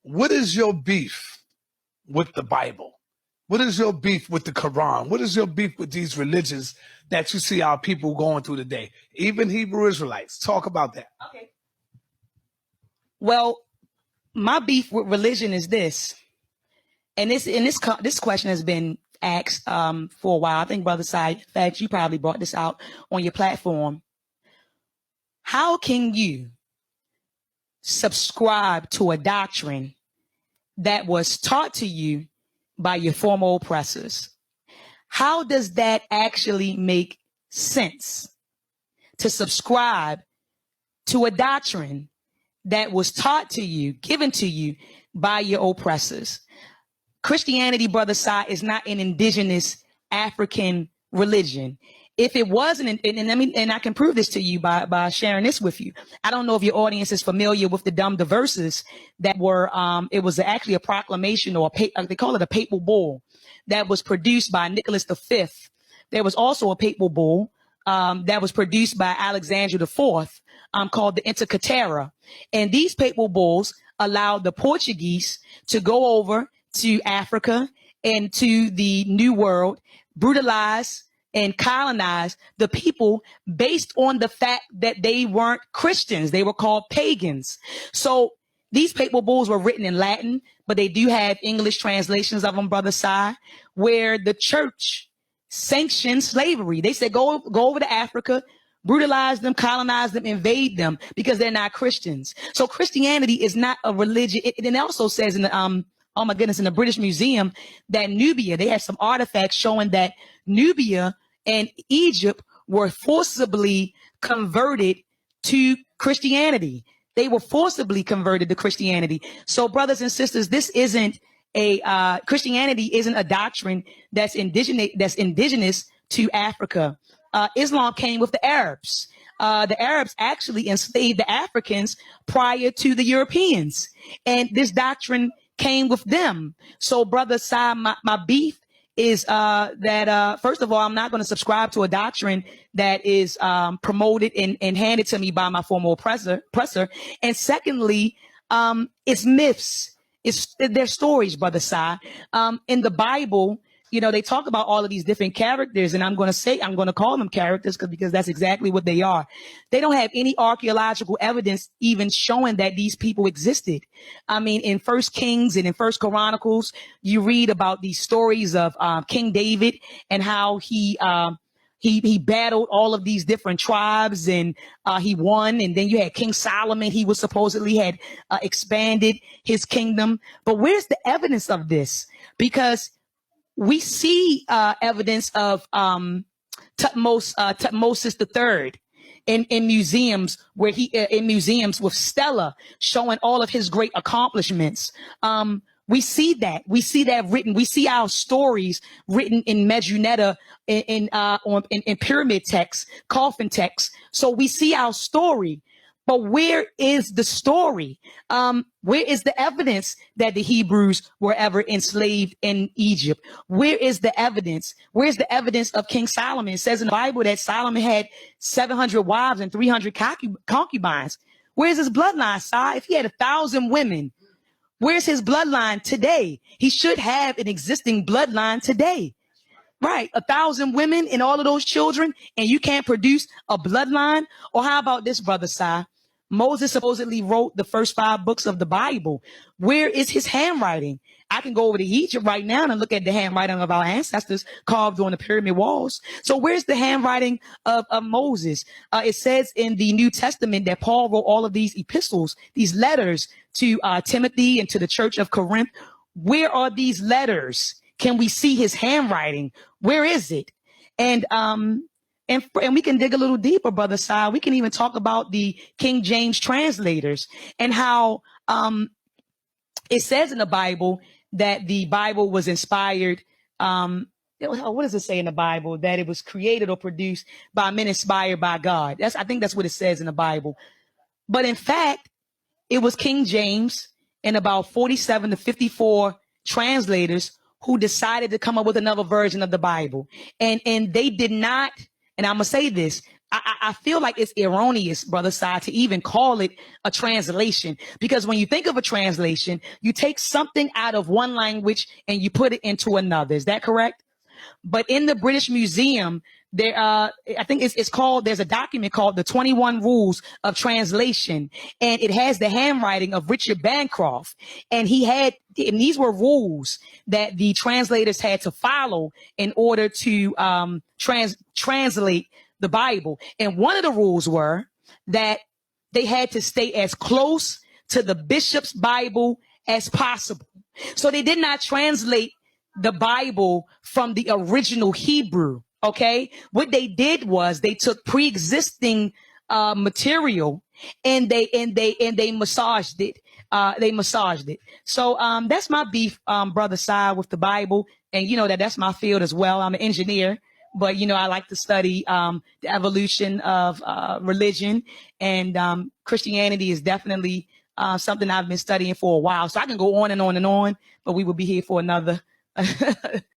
What is your beef with the Bible? What is your beef with the Quran? What is your beef with these religions that you see our people going through today? Even Hebrew Israelites. Talk about that. Okay. Well, my beef with religion is this, and this question has been asked for a while. I think, Brother Sai, in fact, you probably brought this out on your platform. How can you subscribe to a doctrine that was taught to you by your former oppressors? How does that actually make sense to subscribe to a doctrine that was taught to you, given to you by your oppressors? Christianity, Brother Sai, is not an indigenous African religion. If it wasn't, and I can prove this to you by sharing this with you. I don't know if your audience is familiar with the Dum Diverses that were, it was actually a proclamation, or they call it a papal bull, that was produced by Nicholas V. There was also a papal bull that was produced by Alexander IV called the Inter Caetera. And these papal bulls allowed the Portuguese to go over to Africa and to the New World, brutalize and colonize the people based on the fact that they weren't Christians. They were called pagans. So these papal bulls were written in Latin, but they do have English translations of them, Brother Sai, where the church sanctioned slavery. They said, go over to Africa, brutalize them, colonize them, invade them, because they're not Christians. So Christianity is not a religion. It also says in the, oh my goodness, in the British Museum, that Nubia, they have some artifacts showing that Nubia and Egypt were forcibly converted to Christianity. They were forcibly converted to Christianity. So brothers and sisters, this isn't a, Christianity isn't a doctrine that's indigenous to Africa. Islam came with the Arabs. The Arabs actually enslaved the Africans prior to the Europeans. And this doctrine came with them. So Brother Sai, my beef is that first of all, I'm not going to subscribe to a doctrine that is promoted and handed to me by my former oppressor. And secondly, it's myths. They're stories, Brother Sai. In the Bible, you know, they talk about all of these different characters, and I'm going to call them characters because that's exactly what they are. They don't have any archaeological evidence even showing that these people existed. I mean, in First Kings and in First Chronicles, you read about these stories of King David and how he battled all of these different tribes, and he won. And then you had King Solomon. He was supposedly had expanded his kingdom. But where's the evidence of this? Because we see evidence of Tutmosis III in museums, where in museums with Stella showing all of his great accomplishments. We see that written. We see our stories written in Medjugorje, in pyramid texts, coffin texts. So we see our story. But where is the story? Where is the evidence that the Hebrews were ever enslaved in Egypt? Where is the evidence? Where's the evidence of King Solomon? It says in the Bible that Solomon had 700 wives and 300 concubines. Where's his bloodline, Si? If he had 1,000 women, where's his bloodline today? He should have an existing bloodline today. Right, 1,000 women and all of those children, and you can't produce a bloodline? Or how about this, Brother Sai? Moses supposedly wrote the first 5 books of the Bible. Where is his handwriting? I can go over to Egypt right now and look at the handwriting of our ancestors carved on the pyramid walls. So where's the handwriting of Moses? It says in the New Testament that Paul wrote all of these epistles, these letters to Timothy and to the church of Corinth. Where are these letters? Can we see his handwriting? Where is it? And we can dig a little deeper, Brother Sai. We can even talk about the King James translators and how it says in the Bible that the Bible was inspired. What does it say in the Bible? That it was created or produced by men inspired by God. I think that's what it says in the Bible. But in fact, it was King James and about 47 to 54 translators who decided to come up with another version of the Bible. And they did not, and I'm going to say this, I feel like it's erroneous, Brother Sai, to even call it a translation, because when you think of a translation, you take something out of one language and you put it into another. Is that correct? But in the British Museum, there, I think it's called, there's a document called the 21 Rules of Translation, and it has the handwriting of Richard Bancroft. And these were rules that the translators had to follow in order to translate the Bible. And one of the rules were that they had to stay as close to the bishop's Bible as possible. So they did not translate the Bible from the original Hebrew. Okay. What they did was they took pre-existing material and they massaged it. So that's my beef, Brother Sai, with the Bible. And you know that's my field as well. I'm an engineer, but I like to study the evolution of religion, and Christianity is definitely something I've been studying for a while. So I can go on and on and on, but we will be here for another